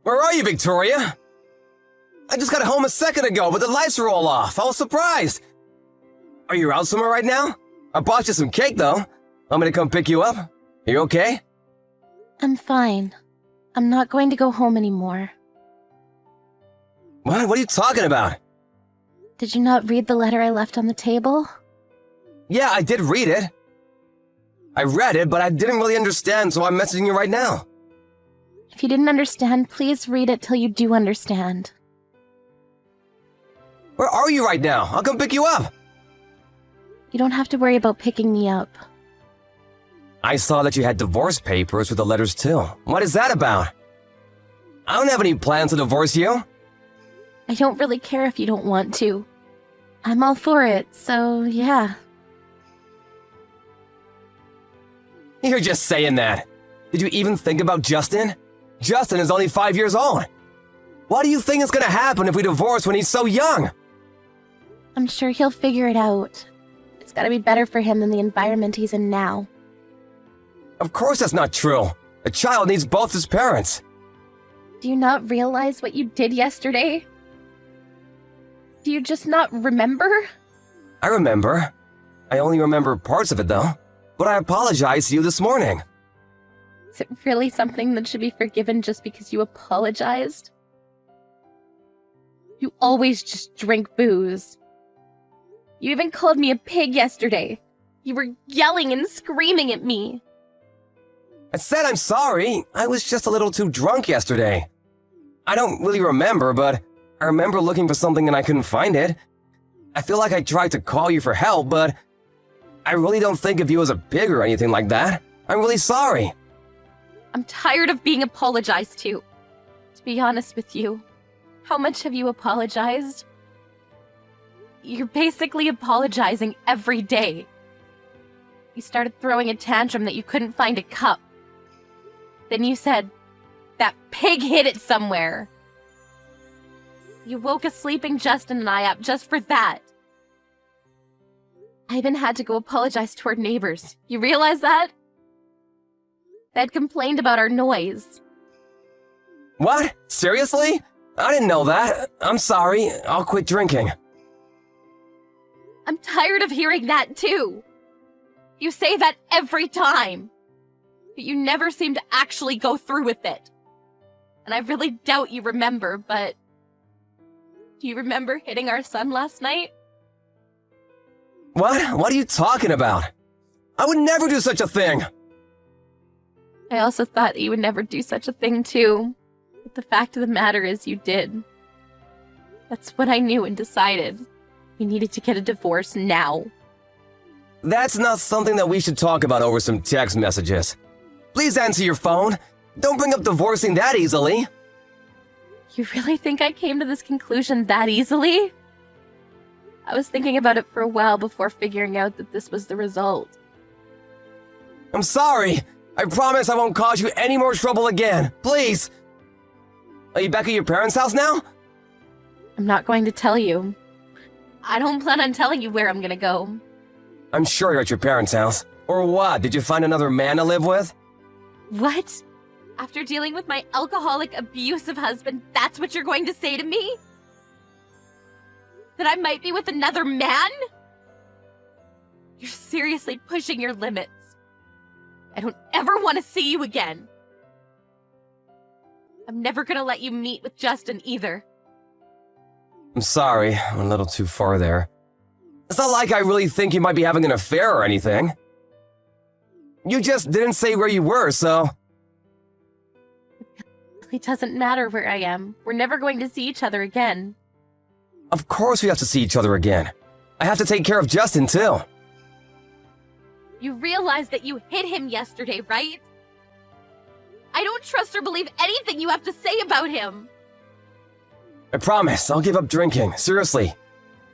Where are you, Victoria? I just got home a second ago, but the lights are all off. I was surprised. Are you out somewhere right now? I bought you some cake, though. Want me to come pick you up? Are you okay? I'm fine. I'm not going to go home anymore. What? What are you talking about? Did you not read the letter I left on the table? Yeah, I did read it. I read it, but I didn't really understand, so I'm messaging you right now. If you didn't understand, please read it till you do understand. Where are you right now? I'll come pick you up. You don't have to worry about picking me up. I saw that you had divorce papers with the letters too. What is that about? I don't have any plans to divorce you. I don't really care if you don't want to. I'm all for it, so yeah. You're just saying that. Did you even think about Justin? Justin is only 5 years old. What do you think is gonna happen if we divorce when he's so young? I'm sure he'll figure it out. It's gotta be better for him than the environment he's in now. Of course that's not true. A child needs both his parents. Do you not realize what you did yesterday? Do you just not remember? I remember. I only remember parts of it though. But I apologized to you this morning. Is it really something that should be forgiven just because you apologized? You always just drink booze. You even called me a pig yesterday. You were yelling and screaming at me. I said I'm sorry. I was just a little too drunk yesterday. I don't really remember, but I remember looking for something and I couldn't find it. I feel like I tried to call you for help, but I really don't think of you as a pig or anything like that. I'm really sorry. I'm tired of being apologized to. To be honest with you, how much have you apologized? You're basically apologizing every day. You started throwing a tantrum that you couldn't find a cup. Then you said, "That pig hid it somewhere." You woke a sleeping Justin and I up just for that. I even had to go apologize to our neighbors. You realize that? They had complained about our noise. What? Seriously? I didn't know that. I'm sorry. I'll quit drinking. I'm tired of hearing that too. You say that every time. But you never seem to actually go through with it. And I really doubt you remember, but... Do you remember hitting our son last night? What? What are you talking about? I would never do such a thing. I also thought you would never do such a thing too. But the fact of the matter is you did. That's what I knew and decided. We needed to get a divorce now. That's not something that we should talk about over some text messages. Please answer your phone. Don't bring up divorcing that easily. You really think I came to this conclusion that easily? I was thinking about it for a while before figuring out that this was the result. I'm sorry. I promise I won't cause you any more trouble again. Please. Are you back at your parents' house now? I'm not going to tell you. I don't plan on telling you where I'm gonna go. I'm sure you're at your parents' house. Or what? Did you find another man to live with? What? After dealing with my alcoholic, abusive husband, that's what you're going to say to me? That I might be with another man? You're seriously pushing your limits. I don't ever want to see you again. I'm never gonna let you meet with Justin either. I'm sorry, I went a little too far there. It's not like I really think you might be having an affair or anything. You just didn't say where you were, so... It doesn't matter where I am. We're never going to see each other again. Of course we have to see each other again. I have to take care of Justin, too. You realize that you hit him yesterday, right? I don't trust or believe anything you have to say about him. I promise, I'll give up drinking. Seriously.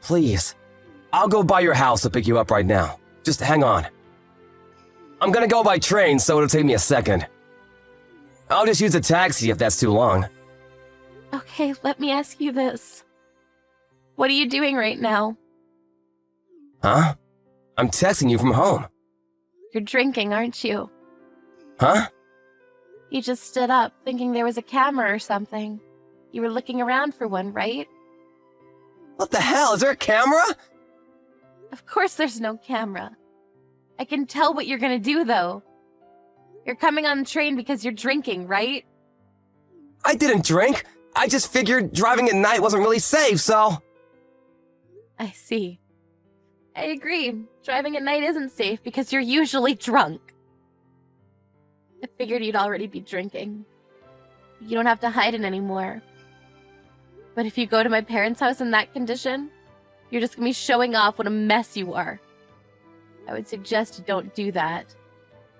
Please. I'll go by your house to pick you up right now. Just hang on. I'm gonna go by train, so it'll take me a second. I'll just use a taxi if that's too long. Okay, let me ask you this. What are you doing right now? Huh? I'm texting you from home. You're drinking, aren't you? Huh? You just stood up, thinking there was a camera or something. You were looking around for one, right? What the hell? Is there a camera? Of course there's no camera. I can tell what you're gonna do, though. You're coming on the train because you're drinking, right? I didn't drink. I just figured driving at night wasn't really safe, so... I see. I agree. Driving at night isn't safe because you're usually drunk. I figured you'd already be drinking. You don't have to hide it anymore. But if you go to my parents' house in that condition, you're just gonna be showing off what a mess you are. I would suggest you don't do that.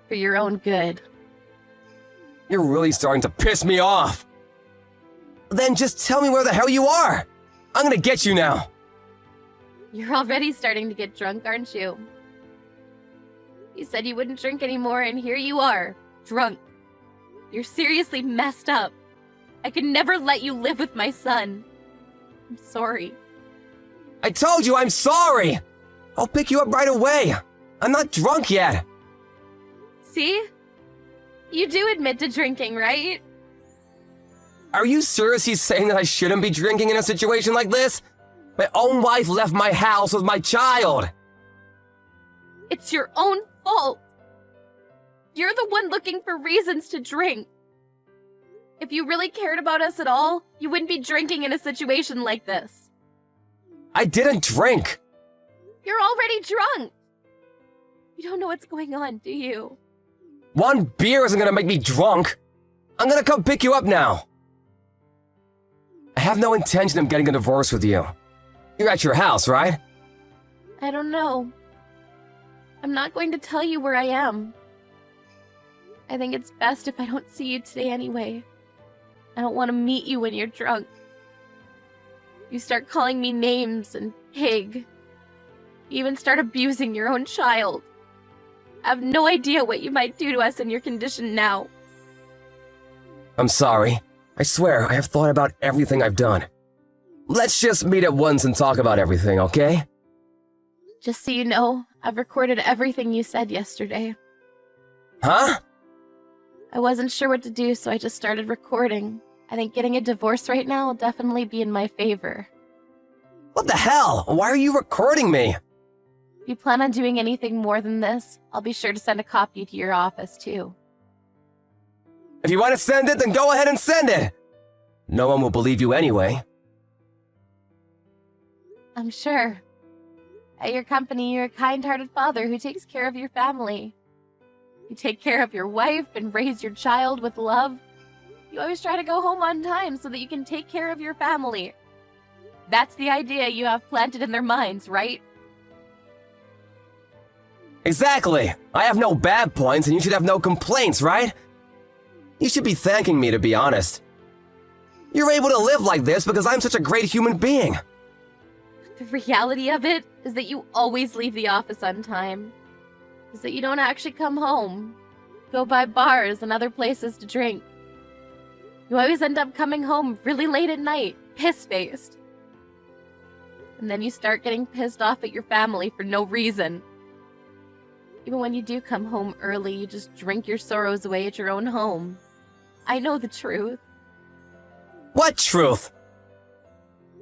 For your own good. You're really starting to piss me off. Then just tell me where the hell you are. I'm gonna get you now. You're already starting to get drunk, aren't you? You said you wouldn't drink anymore, and here you are, drunk. You're seriously messed up. I could never let you live with my son. I'm sorry. I told you I'm sorry. I'll pick you up right away. I'm not drunk yet. See? You do admit to drinking, right? Are you seriously saying that I shouldn't be drinking in a situation like this? My own wife left my house with my child. It's your own fault. You're the one looking for reasons to drink. If you really cared about us at all, you wouldn't be drinking in a situation like this. I didn't drink. You're already drunk. You don't know what's going on, do you? One beer isn't gonna make me drunk. I'm gonna come pick you up now. I have no intention of getting a divorce with you. You're at your house, right? I don't know. I'm not going to tell you where I am. I think it's best if I don't see you today anyway. I don't want to meet you when you're drunk. You start calling me names and pig. You even start abusing your own child. I have no idea what you might do to us in your condition now. I'm sorry. I swear, I have thought about everything I've done. Let's just meet at once and talk about everything, okay? Just so you know, I've recorded everything you said yesterday. Huh? I wasn't sure what to do, so I just started recording. I think getting a divorce right now will definitely be in my favor. What the hell? Why are you recording me? If you plan on doing anything more than this, I'll be sure to send a copy to your office, too. If you want to send it, then go ahead and send it. No one will believe you anyway. I'm sure. At your company, you're a kind-hearted father who takes care of your family. You take care of your wife and raise your child with love. You always try to go home on time so that you can take care of your family. That's the idea you have planted in their minds, right? Exactly. I have no bad points and you should have no complaints, right? You should be thanking me, to be honest. You're able to live like this because I'm such a great human being. The reality of it is that you always leave the office on time. Is that you don't actually come home. Go by bars and other places to drink. You always end up coming home really late at night, piss-faced. And then you start getting pissed off at your family for no reason. Even when you do come home early, you just drink your sorrows away at your own home. I know the truth. What truth?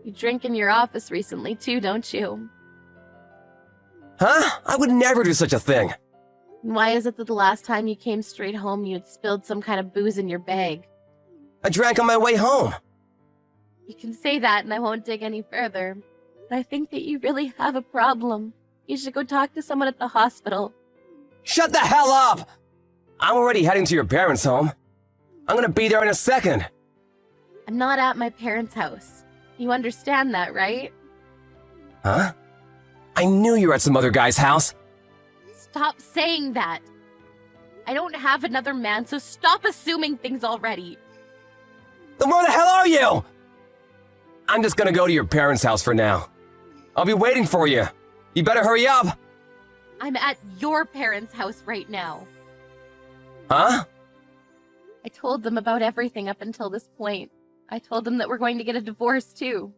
You drink in your office recently too, don't you? Huh? I would never do such a thing. And why is it that the last time you came straight home you had spilled some kind of booze in your bag? I drank on my way home. You can say that and I won't dig any further. But I think that you really have a problem. You should go talk to someone at the hospital. Shut the hell up! I'm already heading to your parents' home. I'm gonna be there in a second. I'm not at my parents' house. You understand that, right? Huh? I knew you were at some other guy's house. Stop saying that. I don't have another man, so stop assuming things already. Then where the hell are you? I'm just gonna go to your parents' house for now. I'll be waiting for you. You better hurry up. I'm at your parents' house right now. Huh? I told them about everything up until this point. I told them that we're going to get a divorce too.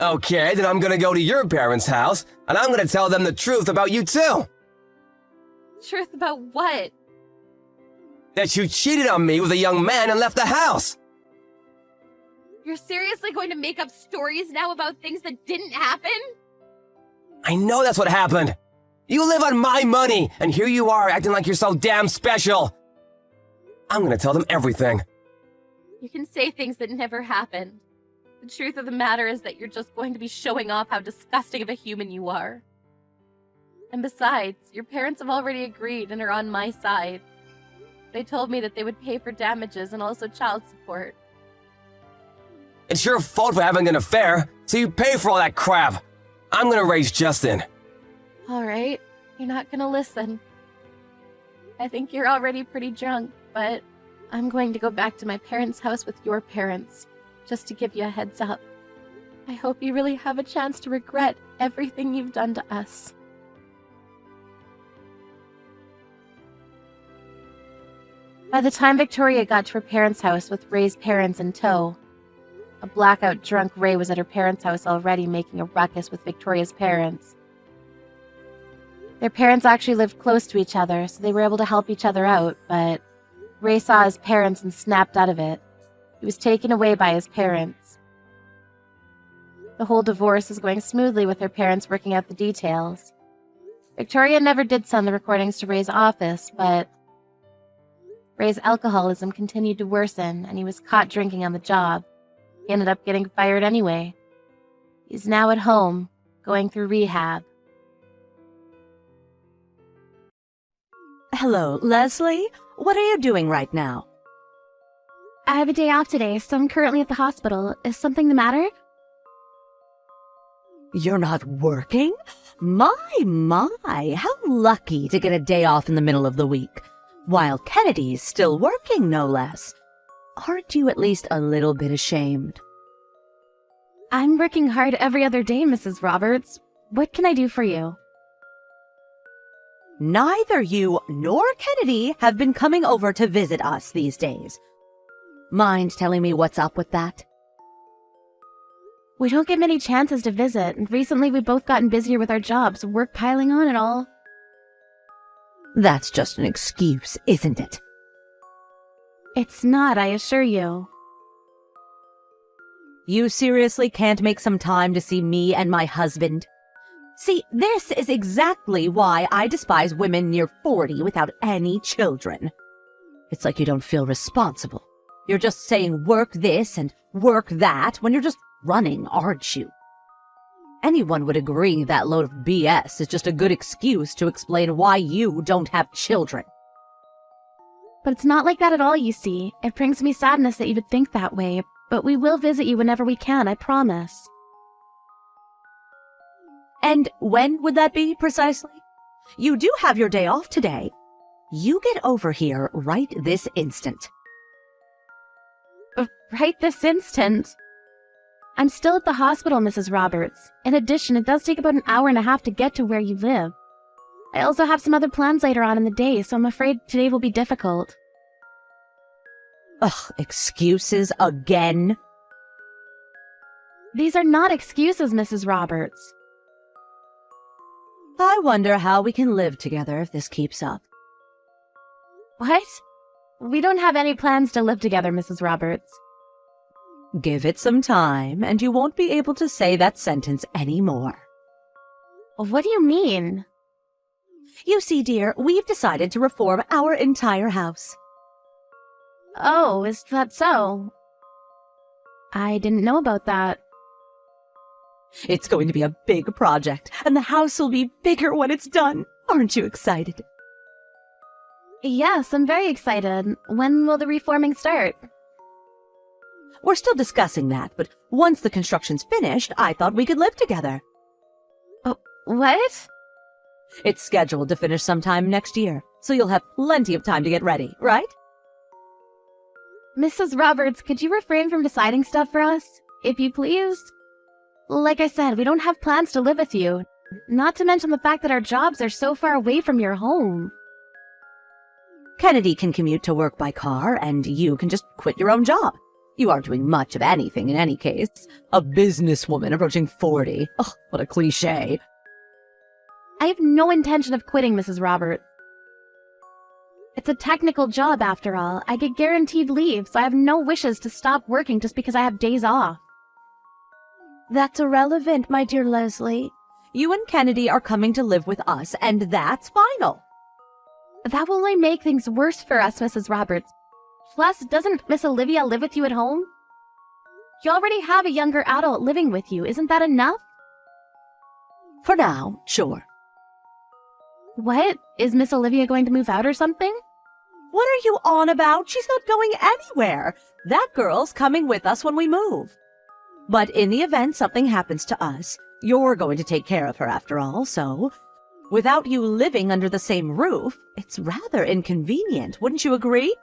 Okay, then I'm gonna go to your parents' house, and I'm gonna tell them the truth about you too. Truth about what? That you cheated on me with a young man and left the house. You're seriously going to make up stories now about things that didn't happen? I know that's what happened. You live on my money, and here you are acting like you're so damn special. I'm gonna tell them everything. You can say things that never happened. The truth of the matter is that you're just going to be showing off how disgusting of a human you are. And besides, your parents have already agreed and are on my side. They told me that they would pay for damages and also child support. It's your fault for having an affair, so you pay for all that crap. I'm gonna raise Justin. Alright, you're not gonna listen. I think you're already pretty drunk, but I'm going to go back to my parents' house with your parents, just to give you a heads up. I hope you really have a chance to regret everything you've done to us. By the time Victoria got to her parents' house with Ray's parents in tow, a blackout drunk Ray was at her parents' house already making a ruckus with Victoria's parents. Their parents actually lived close to each other, so they were able to help each other out, but Ray saw his parents and snapped out of it. He was taken away by his parents. The whole divorce is going smoothly with her parents working out the details. Victoria never did send the recordings to Ray's office, but Ray's alcoholism continued to worsen, and he was caught drinking on the job. He ended up getting fired anyway. He's now at home, going through rehab. Hello, Leslie. What are you doing right now? I have a day off today, so I'm currently at the hospital. Is something the matter? You're not working? My, how lucky to get a day off in the middle of the week. While Kennedy's still working, no less. Aren't you at least a little bit ashamed? I'm working hard every other day, Mrs. Roberts. What can I do for you? Neither you nor Kennedy have been coming over to visit us these days. Mind telling me what's up with that? We don't get many chances to visit, and recently we've both gotten busier with our jobs, work piling on and all. That's just an excuse, isn't it? It's not, I assure you. You seriously can't make some time to see me and my husband? See, this is exactly why I despise women near 40 without any children. It's like you don't feel responsible. You're just saying work this and work that when you're just running, aren't you? Anyone would agree that load of BS is just a good excuse to explain why you don't have children. But it's not like that at all, you see. It brings me sadness that you would think that way, but we will visit you whenever we can, I promise. And when would that be, precisely? You do have your day off today. You get over here right this instant. Right this instant? I'm still at the hospital, Mrs. Roberts. In addition, it does take about an hour and a half to get to where you live. I also have some other plans later on in the day, so I'm afraid today will be difficult. Ugh, excuses again? These are not excuses, Mrs. Roberts. I wonder how we can live together if this keeps up. What? We don't have any plans to live together, Mrs. Roberts. Give it some time, and you won't be able to say that sentence anymore. What do you mean? You see, dear, we've decided to reform our entire house. Oh, is that so? I didn't know about that. It's going to be a big project, and the house will be bigger when it's done. Aren't you excited? Yes, I'm very excited. When will the reforming start? We're still discussing that, but once the construction's finished, I thought we could live together. What? It's scheduled to finish sometime next year, so you'll have plenty of time to get ready, right? Mrs. Roberts, could you refrain from deciding stuff for us, if you please? Like I said, we don't have plans to live with you. Not to mention the fact that our jobs are so far away from your home. Kennedy can commute to work by car, and you can just quit your own job. You aren't doing much of anything in any case. A businesswoman approaching 40. Ugh, what a cliché. I have no intention of quitting, Mrs. Roberts. It's a technical job after all. I get guaranteed leave, so I have no wishes to stop working just because I have days off. That's irrelevant, my dear Leslie. You and Kennedy are coming to live with us, and that's final. That will only make things worse for us, Mrs. Roberts. Plus, doesn't Miss Olivia live with you at home? You already have a younger adult living with you. Isn't that enough? For now, sure. What? Is Miss Olivia going to move out or something? What are you on about? She's not going anywhere. That girl's coming with us when we move. But in the event something happens to us, you're going to take care of her after all, so without you living under the same roof, it's rather inconvenient, wouldn't you agree?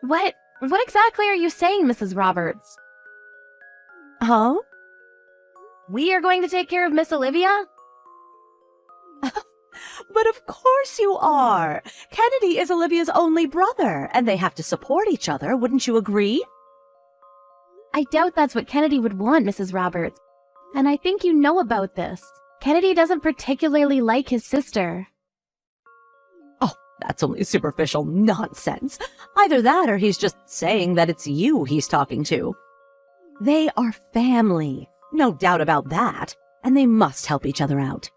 What exactly are you saying, Mrs. Roberts? Huh? We are going to take care of Miss Olivia? But of course you are. Kennedy is Olivia's only brother, and they have to support each other, wouldn't you agree? I doubt that's what Kennedy would want, Mrs. Roberts. And I think you know about this. Kennedy doesn't particularly like his sister. Oh, that's only superficial nonsense. Either that or he's just saying that it's you he's talking to. They are family, no doubt about that, and they must help each other out.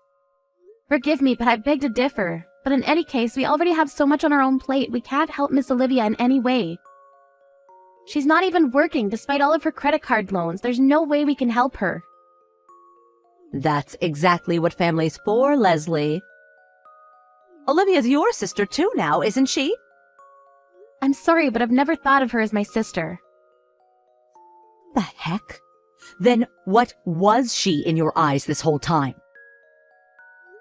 Forgive me, but I beg to differ. But in any case, we already have so much on our own plate, we can't help Miss Olivia in any way. She's not even working, despite all of her credit card loans. There's no way we can help her. That's exactly what family's for, Leslie. Olivia's your sister too now, isn't she? I'm sorry, but I've never thought of her as my sister. The heck? Then what was she in your eyes this whole time?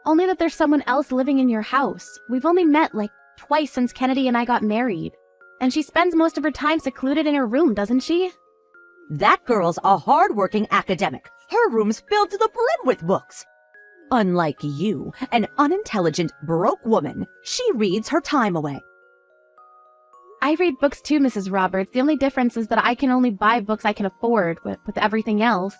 Only that there's someone else living in your house. We've only met like twice since Kennedy and I got married. And she spends most of her time secluded in her room, doesn't she? That girl's a hard-working academic. Her room's filled to the brim with books. Unlike you, an unintelligent, broke woman, she reads her time away. I read books too, Mrs. Roberts. The only difference is that I can only buy books I can afford with everything else.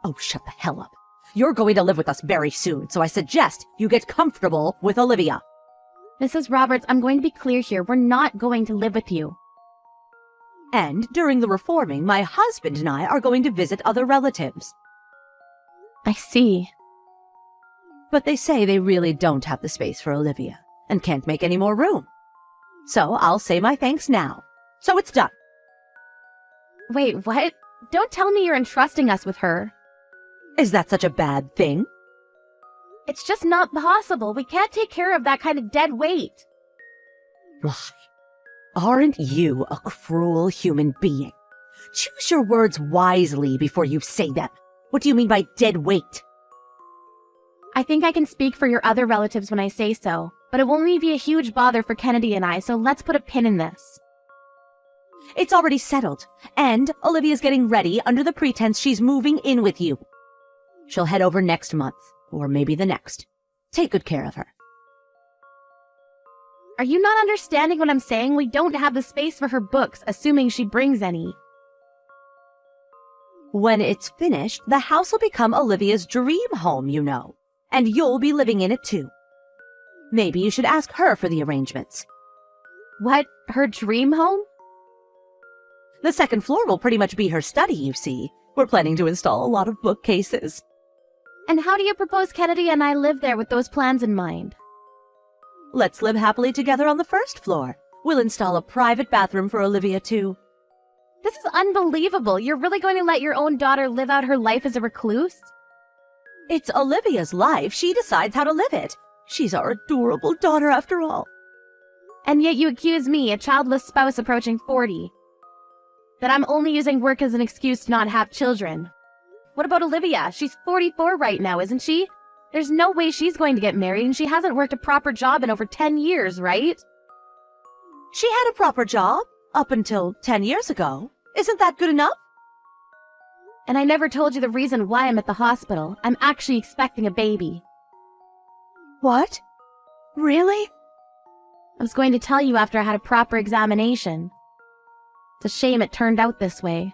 Oh, shut the hell up. You're going to live with us very soon, so I suggest you get comfortable with Olivia. Mrs. Roberts, I'm going to be clear here. We're not going to live with you. And during the reforming, my husband and I are going to visit other relatives. I see. But they say they really don't have the space for Olivia, and can't make any more room. So I'll say my thanks now. So it's done. Wait, what? Don't tell me you're entrusting us with her. Is that such a bad thing? It's just not possible. We can't take care of that kind of dead weight. Why? Aren't you a cruel human being? Choose your words wisely before you say them. What do you mean by dead weight? I think I can speak for your other relatives when I say so, but it will only be a huge bother for Kennedy and I, so let's put a pin in this. It's already settled, and Olivia's getting ready under the pretense she's moving in with you. She'll head over next month, or maybe the next. Take good care of her. Are you not understanding what I'm saying? We don't have the space for her books, assuming she brings any. When it's finished, the house will become Olivia's dream home, you know, and you'll be living in it too. Maybe you should ask her for the arrangements. What? Her dream home? The second floor will pretty much be her study, you see. We're planning to install a lot of bookcases. And how do you propose Kennedy and I live there with those plans in mind? Let's live happily together on the first floor. We'll install a private bathroom for Olivia too. This is unbelievable. You're really going to let your own daughter live out her life as a recluse? It's Olivia's life. She decides how to live it. She's our adorable daughter after all. And yet you accuse me, a childless spouse approaching 40, that I'm only using work as an excuse to not have children. What about Olivia? She's 44 right now, isn't she? There's no way she's going to get married, and she hasn't worked a proper job in over 10 years, right? She had a proper job up until 10 years ago. Isn't that good enough? And I never told you the reason why I'm at the hospital. I'm actually expecting a baby. What? Really? I was going to tell you after I had a proper examination. It's a shame it turned out this way.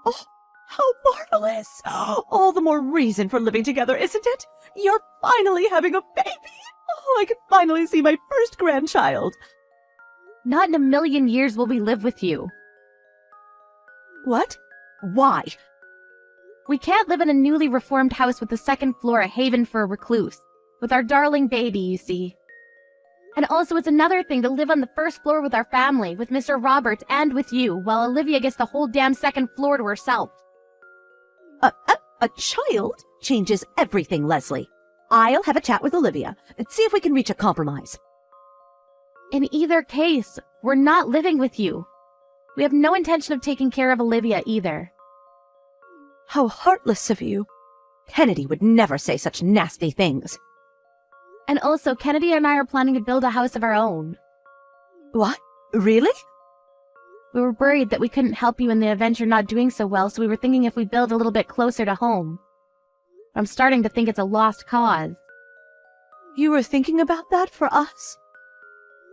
Oh, how marvelous! All the more reason for living together, isn't it? You're finally having a baby! Oh, I can finally see my first grandchild. Not in a million years will we live with you. What? Why? We can't live in a newly reformed house with the second floor a haven for a recluse. With our darling baby, you see. And also it's another thing to live on the first floor with our family, with Mr. Roberts and with you, while Olivia gets the whole damn second floor to herself. A child changes everything, Leslie. I'll have a chat with Olivia and see if we can reach a compromise. In either case, we're not living with you. We have no intention of taking care of Olivia either. How heartless of you. Kennedy would never say such nasty things. And also, Kennedy and I are planning to build a house of our own. What? Really? We were worried that we couldn't help you in the event you're not doing so well, so we were thinking if we build a little bit closer to home. I'm starting to think it's a lost cause. You were thinking about that for us?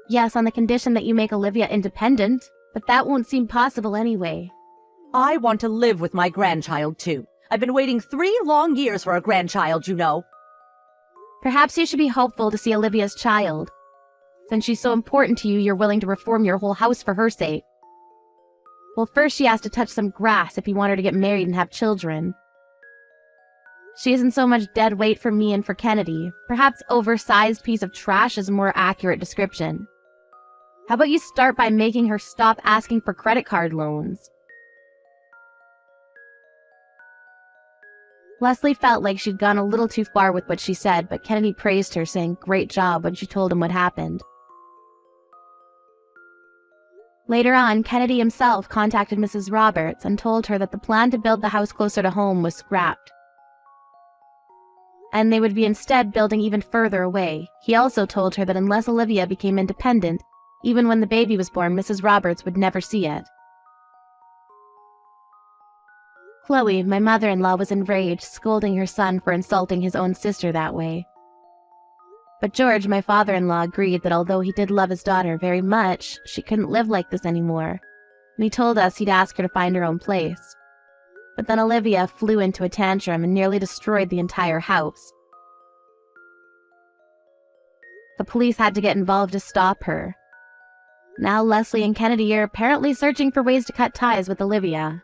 Yes, on the condition that you make Olivia independent, but that won't seem possible anyway. I want to live with my grandchild, too. I've been waiting 3 long years for a grandchild, you know. Perhaps you should be hopeful to see Olivia's child. Since she's so important to you, you're willing to reform your whole house for her sake. Well, first she has to touch some grass if you want her to get married and have children. She isn't so much dead weight for me and for Kennedy. Perhaps oversized piece of trash is a more accurate description. How about you start by making her stop asking for credit card loans? Leslie felt like she'd gone a little too far with what she said, but Kennedy praised her, saying great job when she told him what happened. Later on, Kennedy himself contacted Mrs. Roberts and told her that the plan to build the house closer to home was scrapped, and they would be instead building even further away. He also told her that unless Olivia became independent, even when the baby was born, Mrs. Roberts would never see it. Chloe, my mother-in-law, was enraged, scolding her son for insulting his own sister that way. But George, my father-in-law, agreed that although he did love his daughter very much, she couldn't live like this anymore, and he told us he'd ask her to find her own place. But then Olivia flew into a tantrum and nearly destroyed the entire house. The police had to get involved to stop her. Now Leslie and Kennedy are apparently searching for ways to cut ties with Olivia.